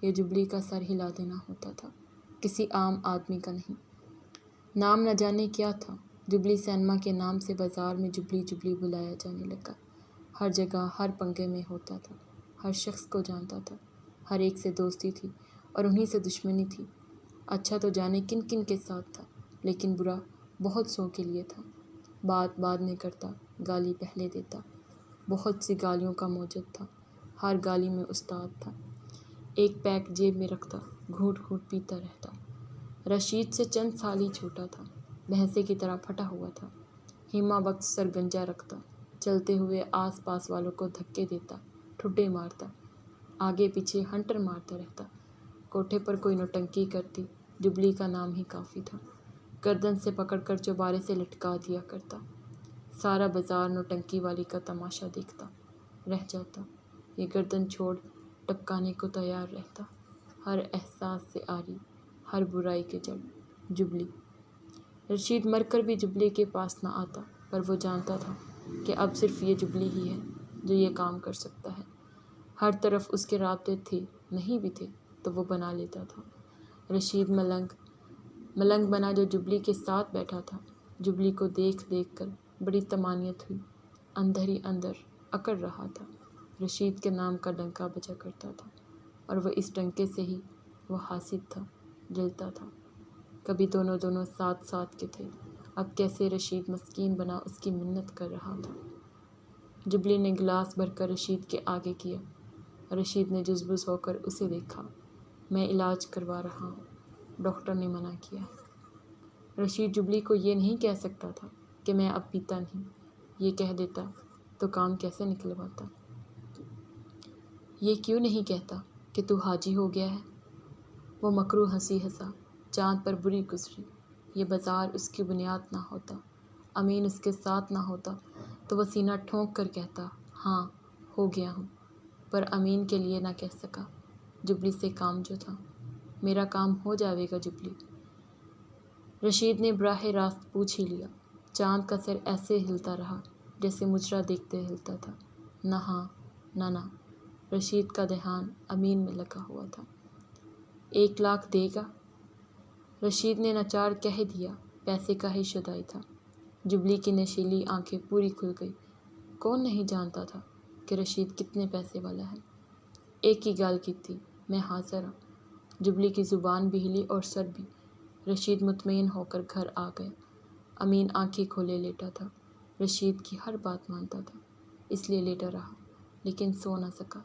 یہ جوبلی کا سر ہلا دینا ہوتا تھا، کسی عام آدمی کا نہیں۔ نام نہ جانے کیا تھا، جوبلی سینما کے نام سے بازار میں جوبلی جوبلی بلایا جانے لگا۔ ہر جگہ ہر پنگے میں ہوتا تھا، ہر شخص کو جانتا تھا، ہر ایک سے دوستی تھی اور انہی سے دشمنی تھی۔ اچھا تو جانے کن کن کے ساتھ تھا، لیکن برا بہت سو کے لیے تھا۔ بات بعد میں کرتا، گالی پہلے دیتا۔ بہت سی گالیوں کا موجد تھا، ہر گالی میں استاد تھا۔ ایک پیک جیب میں رکھتا، گھونٹ گھونٹ پیتا رہتا۔ رشید سے چند سال ہی چھوٹا تھا، بھینسے کی طرح پھٹا ہوا تھا۔ ہیما وقت سرگنجا رکھتا، چلتے ہوئے آس پاس والوں کو دھکے دیتا، ٹھڈے مارتا، آگے پیچھے ہنٹر مارتا رہتا۔ کوٹھے پر کوئی نوٹنکی کرتی، جوبلی کا نام ہی کافی تھا، گردن سے پکڑ کر چوبارے سے لٹکا دیا کرتا۔ سارا بازار نوٹنکی والی کا تماشا دیکھتا رہ جاتا، یہ گردن چھوڑ ٹپکانے کو تیار رہتا۔ ہر احساس سے عاری، ہر برائی کے جڑ، جوبلی۔ رشید مر کر بھی جوبلی کے پاس نہ آتا، پر وہ جانتا تھا کہ اب صرف یہ جوبلی ہی ہے جو یہ کام کر سکتا ہے۔ ہر طرف اس کے رابطے تھے، نہیں بھی تھے تو وہ بنا لیتا تھا۔ رشید ملنگ بنا جو جوبلی کے ساتھ بیٹھا تھا۔ جوبلی کو دیکھ دیکھ کر بڑی طمانینت ہوئی، اندر ہی اندر اکڑ رہا تھا۔ رشید کے نام کا ڈنکا بجا کرتا تھا، اور وہ اس ڈنکے سے ہی وہ حاسد تھا، جلتا تھا۔ کبھی دونوں ساتھ کے تھے، اب کیسے رشید مسکین بنا اس کی منت کر رہا تھا۔ جوبلی نے گلاس بھر کر رشید کے آگے کیا، رشید نے جزبز ہو کر اسے دیکھا۔ میں علاج کروا رہا ہوں، ڈاکٹر نے منع کیا ہے۔ رشید جوبلی کو یہ نہیں کہہ سکتا تھا کہ میں اب پیتا نہیں، یہ کہہ دیتا تو کام کیسے نکلواتا۔ یہ کیوں نہیں کہتا کہ تو حاجی ہو گیا ہے۔ وہ مکروہ ہنسی ہنسا، چاند پر بری گزری۔ یہ بازار اس کی بنیاد نہ ہوتا، امین اس کے ساتھ نہ ہوتا تو وہ سینہ ٹھونک کر کہتا ہاں ہو گیا ہوں، پر امین کے لیے نہ کہہ سکا۔ جوبلی سے کام جو تھا، میرا کام ہو جاوے گا جوبلی۔ رشید نے براہ راست پوچھ ہی لیا۔ چاند کا سر ایسے ہلتا رہا جیسے مجرا دیکھتے ہلتا تھا، نہ ہاں نہ۔ رشید کا دھیان امین میں لگا ہوا تھا۔ 1,00,000 دے گا؟ رشید نے ناچار کہہ دیا، پیسے کا ہی شدائی تھا۔ جوبلی کی نشیلی آنکھیں پوری کھل گئی۔ کون نہیں جانتا تھا کہ رشید کتنے پیسے والا ہے۔ ایک ہی گال کی تھی، میں حاضر ہوں۔ جوبلی کی زبان بھی ہلی اور سر بھی۔ رشید مطمئن ہو کر گھر آ گیا۔ امین آنکھیں کھولے لیٹا تھا، رشید کی ہر بات مانتا تھا، اس لیے لیٹا رہا، لیکن سو نہ سکا۔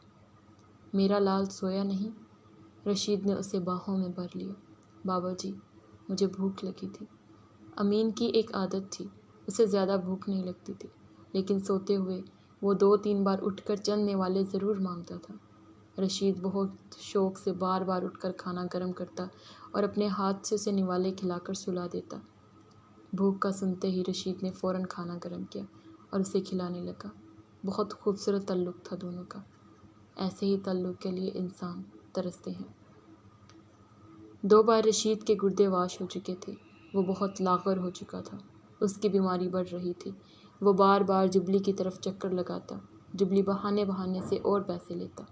میرا لال سویا نہیں؟ رشید نے اسے باہوں میں بھر لیا۔ بابا جی، مجھے بھوک لگی تھی۔ امین کی ایک عادت تھی، اسے زیادہ بھوک نہیں لگتی تھی، لیکن سوتے ہوئے وہ 2-3 بار اٹھ کر چند نوالے ضرور مانگتا تھا۔ رشید بہت شوق سے بار بار اٹھ کر کھانا گرم کرتا اور اپنے ہاتھ سے اسے نوالے کھلا کر سلا دیتا۔ بھوک کا سنتے ہی رشید نے فوراً کھانا گرم کیا اور اسے کھلانے لگا۔ بہت خوبصورت تعلق تھا دونوں کا، ایسے ہی تعلق کے لیے انسان ترستے ہیں۔ 2 بار رشید کے گردے واش ہو چکے تھے، وہ بہت لاغر ہو چکا تھا، اس کی بیماری بڑھ رہی تھی۔ وہ بار بار جوبلی کی طرف چکر لگاتا، جوبلی بہانے سے اور پیسے لیتا۔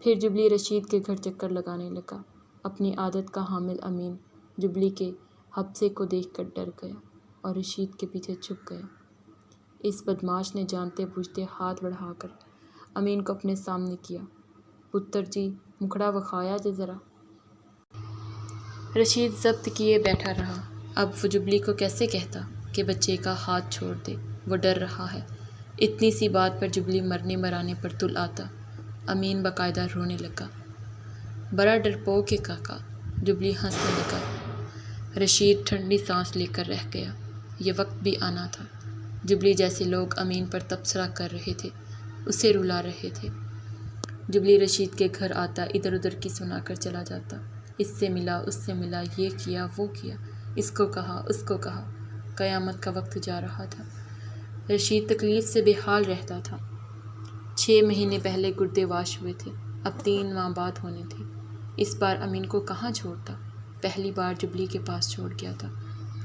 پھر جوبلی رشید کے گھر چکر لگانے لگا۔ اپنی عادت کا حامل امین جوبلی کے حبسے کو دیکھ کر ڈر گیا اور رشید کے پیچھے چھپ گیا۔ اس بدماش نے جانتے بوجھتے ہاتھ بڑھا کر امین کو اپنے سامنے کیا۔ پتر جی، مکھڑا وکھایا جے ذرا۔ رشید ضبط کیے بیٹھا رہا، اب وہ جوبلی کو کیسے کہتا کہ بچے کا ہاتھ چھوڑ دے، وہ ڈر رہا ہے۔ اتنی سی بات پر جبلی مرنے مرانے پر تل آتا۔ امین باقاعدہ رونے لگا۔ بڑا ڈرپوک ہے کاکا، جبلی ہنسنے لگا۔ رشید ٹھنڈی سانس لے کر رہ گیا۔ یہ وقت بھی آنا تھا۔ جبلی جیسے لوگ امین پر تبصرہ کر رہے تھے، اسے رلا رہے تھے۔ جبلی رشید کے گھر آتا، ادھر ادھر کی سنا کر چلا جاتا۔ اس سے ملا، اس سے ملا، یہ کیا، وہ کیا، اس کو کہا، اس کو کہا۔ قیامت کا وقت جا رہا تھا۔ رشید تکلیف سے بے حال رہتا تھا۔ 6 مہینے پہلے گردے واش ہوئے تھے، اب 3 ماہ بعد ہونے تھے۔ اس بار امین کو کہاں چھوڑتا؟ پہلی بار جبلی کے پاس چھوڑ گیا تھا،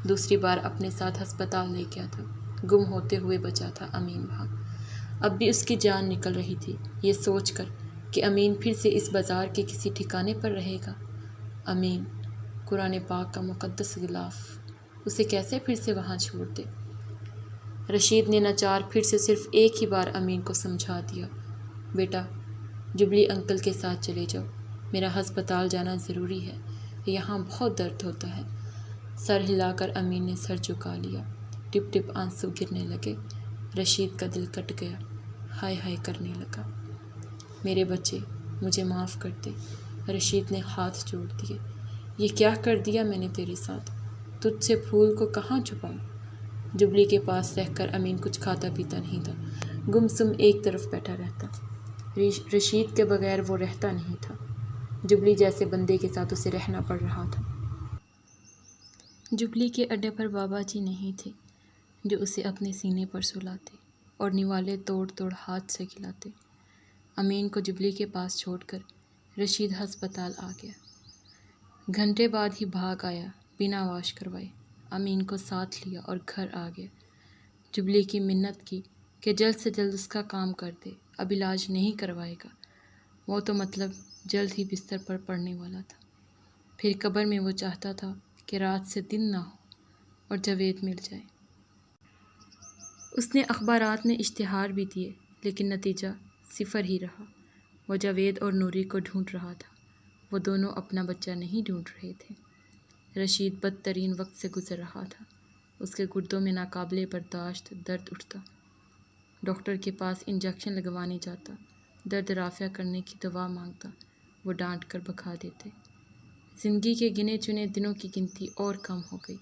دوسری بار اپنے ساتھ ہسپتال لے گیا تھا۔ گم ہوتے ہوئے بچا تھا امین وہاں۔ اب بھی اس کی جان نکل رہی تھی، یہ سوچ کر کہ امین پھر سے اس بازار کے کسی ٹھکانے پر رہے گا۔ امین، قرآن پاک کا مقدس غلاف، اسے کیسے پھر سے وہاں چھوڑ دے؟ رشید نے ناچار پھر سے صرف ایک ہی بار امین کو سمجھا دیا، بیٹا، جبلی انکل کے ساتھ چلے جاؤ، میرا ہسپتال جانا ضروری ہے، یہاں بہت درد ہوتا ہے۔ سر ہلا کر امین نے سر جھکا لیا۔ ٹپ ٹپ آنسو گرنے لگے۔ رشید کا دل کٹ گیا، ہائے ہائے کرنے لگا۔ میرے بچے، مجھے معاف کر دے۔ رشید نے ہاتھ جوڑ دیے۔ یہ کیا کر دیا میں نے تیرے ساتھ؟ تجھ سے پھول کو کہاں چھپاؤں؟ جبلی کے پاس رہ کر امین کچھ کھاتا پیتا نہیں تھا، گم سم ایک طرف بیٹھا رہتا۔ رشید کے بغیر وہ رہتا نہیں تھا۔ جبلی جیسے بندے کے ساتھ اسے رہنا پڑ رہا تھا۔ جبلی کے اڈے پر بابا جی نہیں تھے جو اسے اپنے سینے پر سلاتے اور نوالے توڑ توڑ ہاتھ سے کھلاتے۔ امین کو جبلی کے پاس چھوڑ کر رشید ہسپتال آ گیا۔ گھنٹے بعد ہی بھاگ آیا، بنا واش کروائے، امین کو ساتھ لیا اور گھر آ گیا۔ جبلی کی منت کی کہ جلد سے جلد اس کا کام کر دے، اب علاج نہیں کروائے گا۔ وہ تو مطلب جلد ہی بستر پر پڑنے والا تھا۔ پھر قبر میں وہ چاہتا تھا کہ رات سے دن نہ ہو اور جاوید مل جائے۔ اس نے اخبارات میں اشتہار بھی دیے، لیکن نتیجہ صفر ہی رہا۔ وہ جاوید اور نوری کو ڈھونڈ رہا تھا، وہ دونوں اپنا بچہ نہیں ڈھونڈ رہے تھے۔ رشید بدترین وقت سے گزر رہا تھا۔ اس کے گردوں میں ناقابل برداشت درد اٹھتا۔ ڈاکٹر کے پاس انجیکشن لگوانے جاتا، درد رافع کرنے کی دوا مانگتا، وہ ڈانٹ کر بھگا دیتے۔ زندگی کے گنے چنے دنوں کی گنتی اور کم ہو گئی۔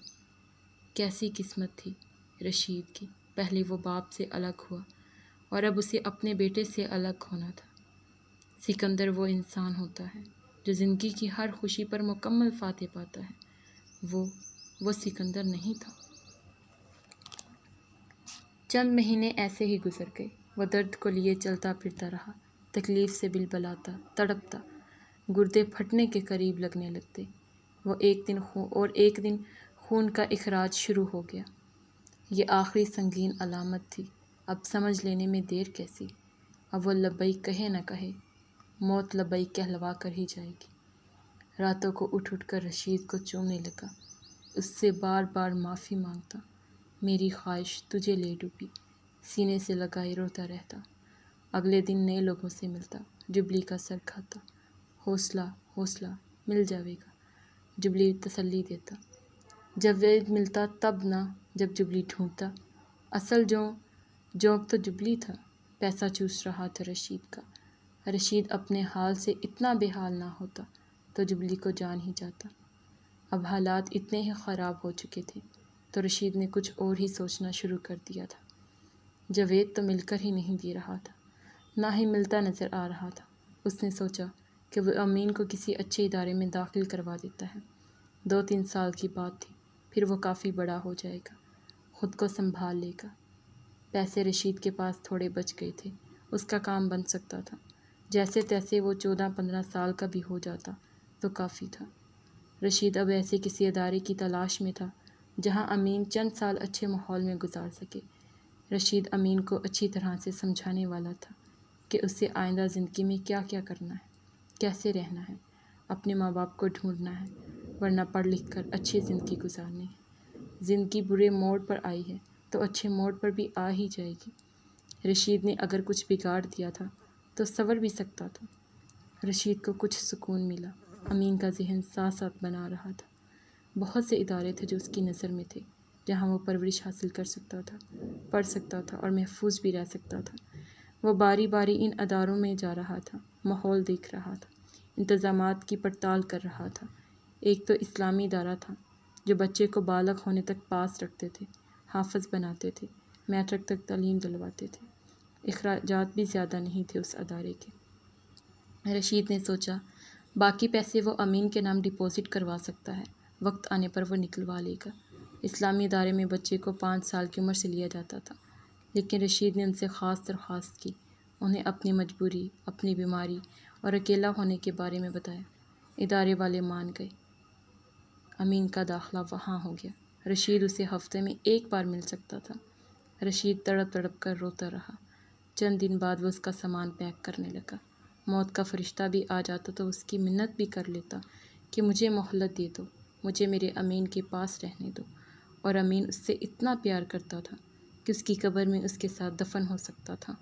کیسی قسمت تھی رشید کی، پہلے وہ باپ سے الگ ہوا اور اب اسے اپنے بیٹے سے الگ ہونا تھا۔ سکندر وہ انسان ہوتا ہے جو زندگی کی ہر خوشی پر مکمل فاتح پاتا ہے۔ وہ سکندر نہیں تھا۔ چند مہینے ایسے ہی گزر گئے۔ وہ درد کو لیے چلتا پھرتا رہا، تکلیف سے بلبلاتا، تڑپتا، گردے پھٹنے کے قریب لگنے لگتے۔ وہ ایک دن خون کا اخراج شروع ہو گیا۔ یہ آخری سنگین علامت تھی، اب سمجھ لینے میں دیر کیسی۔ اب وہ لبیک کہے نہ کہے، موت لبیک کہلوا کر ہی جائے گی۔ راتوں کو اٹھ اٹھ کر رشید کو چومنے لگا، اس سے بار بار معافی مانگتا۔ میری خواہش تجھے لے ڈوبی، سینے سے لگائے روتا رہتا۔ اگلے دن نئے لوگوں سے ملتا، جبلی کا سر کھاتا۔ حوصلہ، حوصلہ، مل جاوے گا، جبلی تسلی دیتا۔ جاوید ملتا تب نہ جب جبلی ڈھونڈتا۔ اصل جونک تو جبلی تھا، پیسہ چوس رہا تھا رشید کا۔ رشید اپنے حال سے اتنا بے حال نہ ہوتا تو جبلی کو جان ہی جاتا۔ اب حالات اتنے ہی خراب ہو چکے تھے تو رشید نے کچھ اور ہی سوچنا شروع کر دیا تھا۔ جاوید تو مل کر ہی نہیں دے رہا تھا، نہ ہی ملتا نظر آ رہا تھا۔ اس نے سوچا کہ وہ امین کو کسی اچھے ادارے میں داخل کروا دیتا ہے۔ 2-3 سال کی بات تھی، پھر وہ کافی بڑا ہو جائے گا، خود کو سنبھال لے گا۔ پیسے رشید کے پاس تھوڑے بچ گئے تھے، اس کا کام بن سکتا تھا۔ جیسے تیسے وہ 14-15 سال کا بھی ہو جاتا تو کافی تھا۔ رشید اب ایسے کسی ادارے کی تلاش میں تھا جہاں امین چند سال اچھے ماحول میں گزار سکے۔ رشید امین کو اچھی طرح سے سمجھانے والا تھا کہ اسے آئندہ زندگی میں کیا کیا کرنا ہے، کیسے رہنا ہے، اپنے ماں باپ کو ڈھونڈنا ہے، ورنہ پڑھ لکھ کر اچھی زندگی گزارنی ہے۔ زندگی برے موڑ پر آئی ہے تو اچھے موڑ پر بھی آ ہی جائے گی۔ رشید نے اگر کچھ بگاڑ دیا تھا تو سنور بھی سکتا تھا۔ رشید کو کچھ سکون ملا، امین کا ذہن ساتھ ساتھ بنا رہا تھا۔ بہت سے ادارے تھے جو اس کی نظر میں تھے، جہاں وہ پرورش حاصل کر سکتا تھا، پڑھ سکتا تھا اور محفوظ بھی رہ سکتا تھا۔ وہ باری باری ان اداروں میں جا رہا تھا، ماحول دیکھ رہا تھا، انتظامات کی پڑتال کر رہا تھا۔ ایک تو اسلامی ادارہ تھا جو بچے کو بالغ ہونے تک پاس رکھتے تھے، حافظ بناتے تھے، میٹرک تک تعلیم دلواتے تھے۔ اخراجات بھی زیادہ نہیں تھے اس ادارے کے۔ رشید نے سوچا باقی پیسے وہ امین کے نام ڈپازٹ کروا سکتا ہے، وقت آنے پر وہ نکلوا لے گا۔ اسلامی ادارے میں بچے کو 5 سال کی عمر سے لیا جاتا تھا، لیکن رشید نے ان سے خاص درخواست کی، انہیں اپنی مجبوری، اپنی بیماری اور اکیلا ہونے کے بارے میں بتایا۔ ادارے والے مان گئے۔ امین کا داخلہ وہاں ہو گیا۔ رشید اسے ہفتے میں 1 بار مل سکتا تھا۔ رشید تڑپ تڑپ کر روتا رہا۔ چند دن بعد وہ اس کا سامان پیک کرنے لگا۔ موت کا فرشتہ بھی آ جاتا تو اس کی منت بھی کر لیتا کہ مجھے مہلت دے دو، مجھے میرے امین کے پاس رہنے دو۔ اور امین اس سے اتنا پیار کرتا تھا کہ اس کی قبر میں اس کے ساتھ دفن ہو سکتا تھا۔